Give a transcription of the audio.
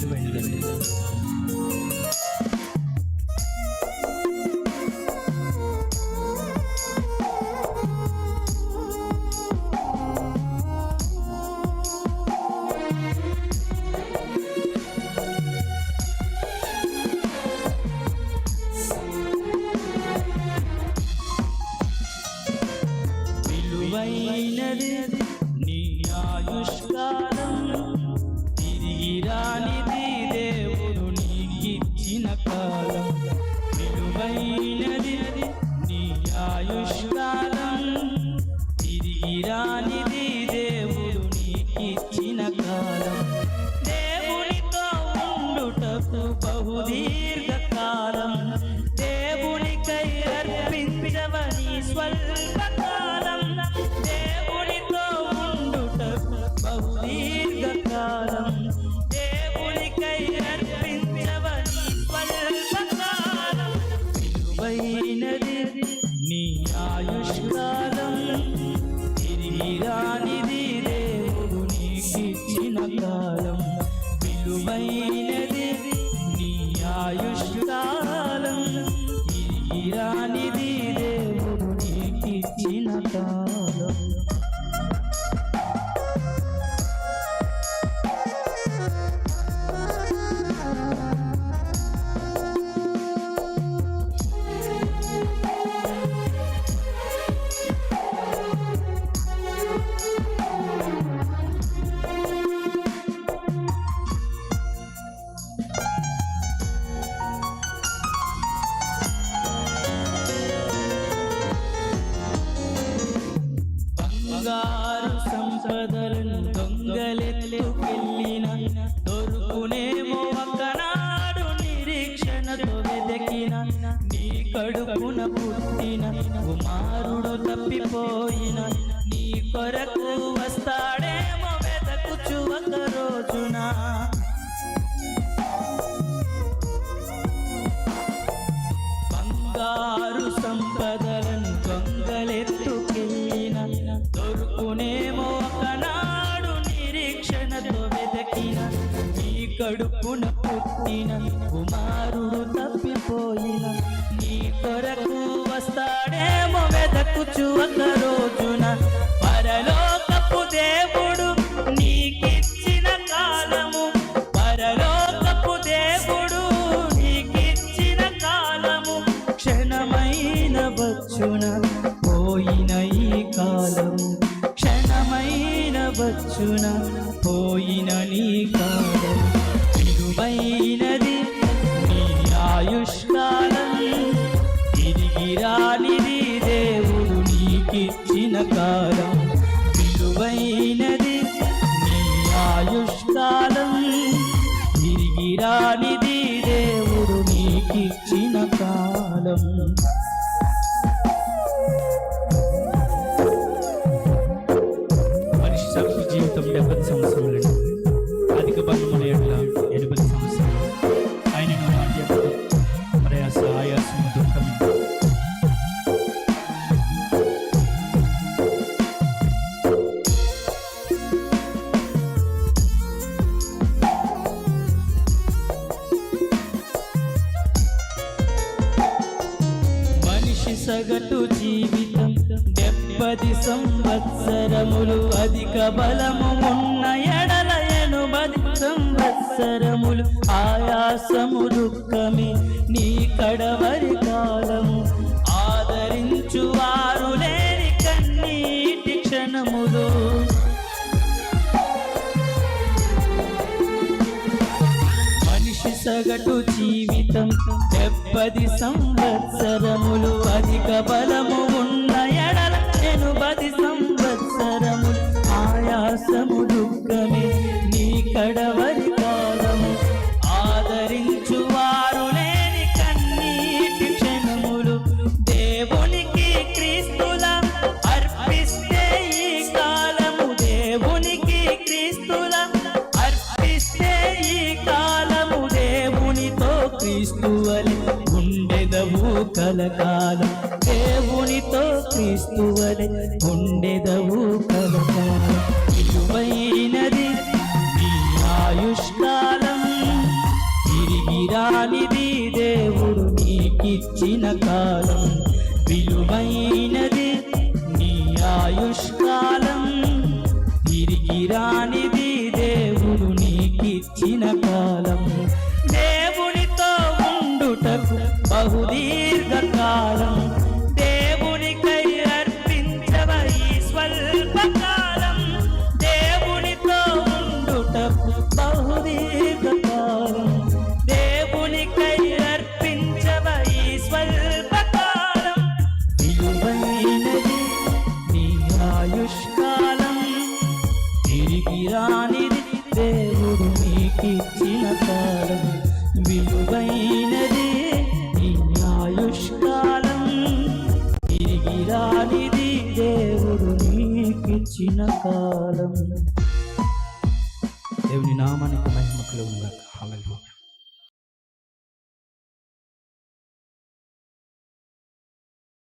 విలువైనదండి. విలువైనది నీ ఆయుష్కాలం, తిరిగి రానిది దేవుడు నీకిచ్చిన కాలం. విలువైనది నీ ఆయుష్కాలం, తిరిగి రానిది దేవుడు నీకిచ్చిన కాలం. దేవునితో ఉండుటకు బహుదీర్ఘకాలం, దేవునికై అర్పించవని స్వల్పకాలం. దేవునితో ఉండుటకు బహుదీర్ఘకాలం, దేవునికై అర్పించవని స్వల్పకాలం. విలువైనది నీ ఆయుష్కాలం, తిరిగి రానిది దేవుడు నీకిచ్చిన కాలం. విలువైనది నీ ఆయుష్కాలం, తిరిగి రానిది దేవుడు నీకిచ్చిన కాలం. బంగారు సంపదలను దొంగలెత్తుకెళ్ళిన, దొరుకునేమో ఒకనాడు నిరీక్షణతో వెతికిన. నీ కడుపున పుట్టిన కుమారుడు తప్పిపోయిన, నీ కొరకు వస్తాడేమో వెతకుచు ఒక రోజున. బంగారు సంపదలను దొంగలెత్తుకెళ్ళిన, దొరుకునేమో ఒకనాడు నిరీక్షణతో వెతికిన. నీ కడుపున పుట్టిన కుమారుడు తప్పిపోయిన, నీ కొరకు వస్తాడేమో వెతకుచు ఒక రోజున. పరలోకపు దేవుడు నీకిచ్చిన కాలము, పరలోకపు దేవుడు నీకిచ్చిన కాలము. క్షణమైన వచ్చున పోయిన ఈ కాలము, క్షణమైన వచ్చున పోయిన నీ కాలం. విలువైనది నీ ఆయుష్కాలం, తిరిగి రానిది దేవుడు నీకిచ్చిన కాలం. విలువైనది నీ ఆయుష్కాలం, తిరిగి రానిది దేవుడు నీకిచ్చిన కాలం. మనిషి సగటు జీవితం 70 సంవత్సరాలండి. అధిక బలమున ఎడల 80 సంవత్సరాలు. ఆయనను నాట్యము ప్రయాస ఆయాసము దుఃఖము. మనిషి సగటు జీవితం 70 సంవత్సరములు, అధిక బలము ఉన్న ఎడల 80 సంవత్సరములు. ఆయాసము దుఃఖమే నీ కడవరి కాలము, ఆదరించు వారు లేని కన్నీటి క్షణములు. మనిషి సగటు జీవితం 70 సంవత్సరములు, అధిక బలము ఉన్న ఎడల 80 సంవత్సరములు. ఆయాసము దుఃఖమే నీ కడవరి కాలము, ఆదరించు వారు లేని కన్నీటి క్షణములు. దేవునికి క్రీస్తుల అర్పిస్తే ఈ కాలము, దేవునికి క్రీస్తుల అర్పిస్తే ఈ కాలము. దేవునితో క్రీస్తువలె ఉండెదవు కలకాలం, దేవునితో క్రీస్తువలె ఉండెదవు కలకాలం. విలువైనది నీ ఆయుష్కాలం, రానిది దేవుడు నీకిచ్చిన కాలం, విలువైనది నీ ఆయుష్కాలం. తిరిగి రానిది దేవుడు నీకిచ్చిన కాలం, దేవునితో ఉండుటకు బహుదీర్ఘకాలం. దేవునికై అర్పించవ ఈ స్వల్పకాలం, దేవునితో ఉండుటకు బహుదీర్ఘకాలం. దేవునికై అర్పించవ ఈ స్వల్పకాలం, విలువైనది నీ ఆయుష్కాలం. తిరిగి రానిది దేవుడు నీకిచ్చిన కాలం, విలువైనది నీ ఆయుష్కాలం. తిరిగి రానిది దేవుడు నీకిచ్చిన కాలం. దేవుని నామానికి మహిమ కలుగును గాక. హల్లెలూయా.